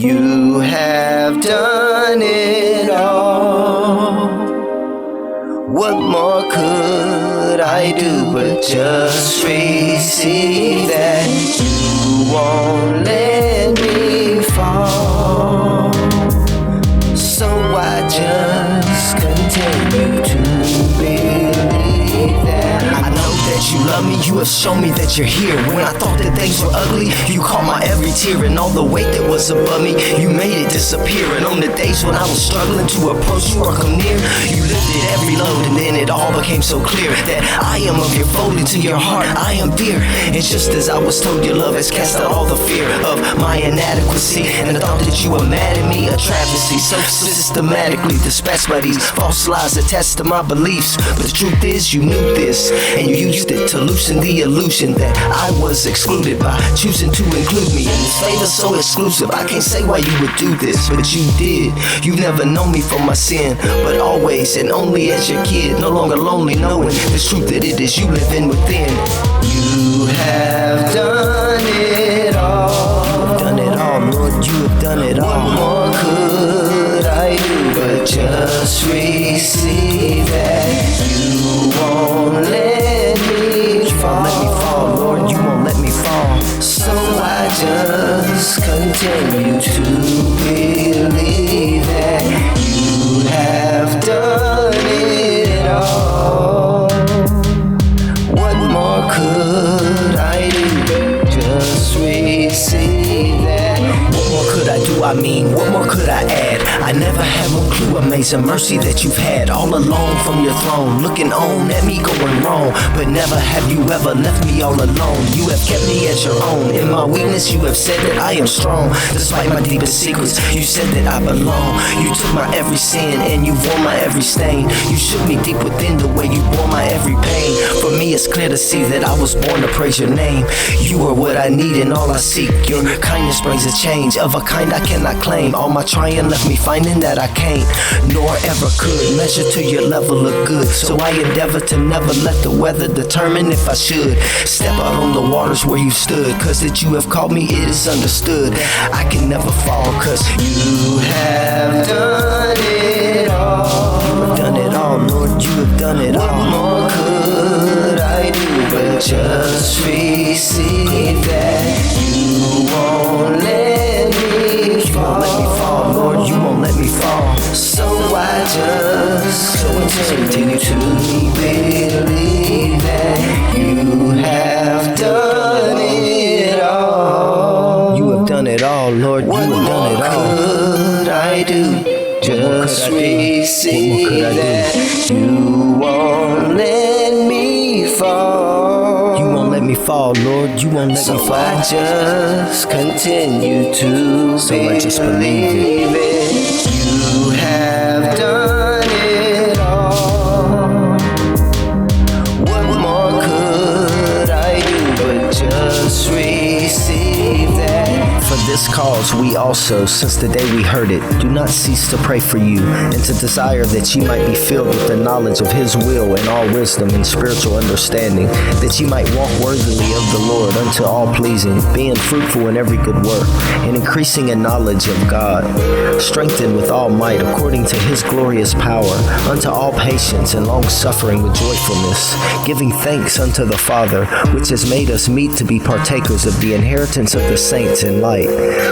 You have done it all. What more could I do but just receive that? You won't let me fall, so I just continue to believe that. I know that you love me, you have shown me that you're here. When I thought that things were ugly, you caught my every tear, and all the weight that was above me, you made it disappear. And on the days when I was struggling to approach you or come near, you lifted every load, and then it all became so clear that I am of your fold, into your heart I am dear. And just as I was told, your love has cast out all the fear of my inadequacy, and the thought that you were mad at me, a travesty so systematically dispatched by these false lies attached to my beliefs. But the truth is, you knew this, and you used it to loosen the illusion that I was excluded by choosing to include me in this favor so exclusive. I can't say why you would do this, but you did. You've never known me for my sin, but always and only as your kid, no longer lonely, knowing this truth that it is you living within. You have done it all. You have done it all, Lord, you have done it all. What more could I do but just receive that? You won't let me fall. Let me fall, Lord, you won't let me fall. So I just continue to believe that you have done it all. What more could I do? Just receive that. What more could I do? I mean, what more could I add? I never had one clue, amazing mercy that you've had. All alone from your throne, looking on at me going wrong. But never have you ever left me all alone. You have kept me as your own. In my weakness, you have said that I am strong. Despite my deepest secrets, you said that I belong. You took my every sin and you wore my every stain. You shook me deep within the way you bore my every pain. For me, it's clear to see that I was born to praise your name. You are what I need and all I seek. Your kindness brings a change of a kind I cannot claim. All my trying left me finding that I can't, nor ever could measure to your level of good. So I endeavor to never let the weather determine if I should step out on the waters where you stood. Cause that you have called me, it is understood. I can never fall cause you have done it all. You have done it all, Lord, you have done it all. What more could I do but just receive that? You won't let me fall. Let me fall, Lord, you won't let me fall. So I just continue to believe that you have done it all. You have done it all, Lord, you have done it all. What could I do? Just receive that you won't let me fall. You won't let me fall, Lord, you won't let me fall. So I just continue to believe it. You have done it all. What more could I do but just receive that? For this cause we also, since the day we heard it, do not cease to pray for you, and to desire that ye might be filled with the knowledge of his will and all wisdom and spiritual understanding, that ye might walk worthily of the Lord unto all pleasing, being fruitful in every good work, and increasing in knowledge of God, strengthened with all might according to his glorious power, unto all patience and long suffering with joyfulness, giving thanks unto the Father, which has made us meet to be partakers of the inheritance of the saints in light,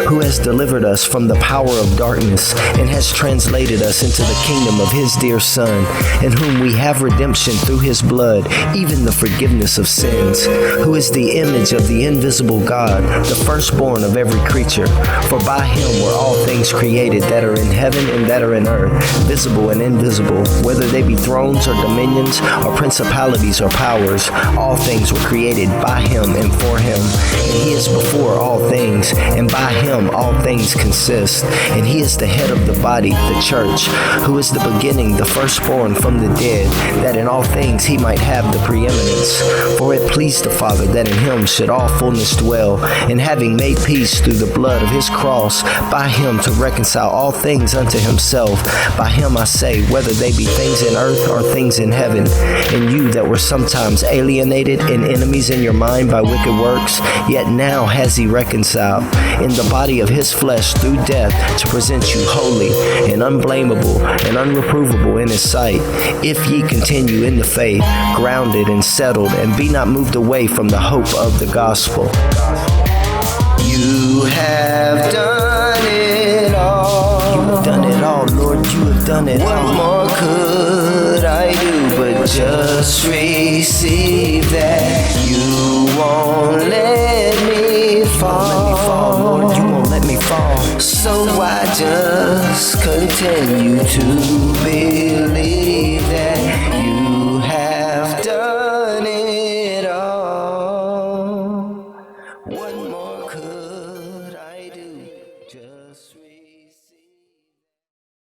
who has delivered us from the power of darkness and has translated us into the kingdom of his dear Son, in whom we have redemption through his blood, even the forgiveness of sins, who is the image of the invisible God, the firstborn of every creature. For by him were all things created that are in heaven and that are in earth, visible and invisible, whether they be thrones or dominions or principalities or powers. All things were created by him and for him, and he is before all things, and by him all things consist. And he is the head of the body, the church, who is the beginning, the firstborn from the dead, that in all things he might have the preeminence. For it pleased the Father that in him should all fullness dwell, and having made peace through the blood of his cross, by him to reconcile all things unto himself. By him I say, whether they be things in earth or things in heaven. And you that were sometimes alienated and enemies in your mind by wicked works, yet now has he reconciled in in the body of his flesh through death to present you holy and unblameable and unreprovable in his sight, if ye continue in the faith, grounded and settled, and be not moved away from the hope of the gospel. You have done it all. You have done it all, Lord. You have done it all. What more could I do but just receive that? You won't let me fall. Lord, you won't let me fall. So I just continue to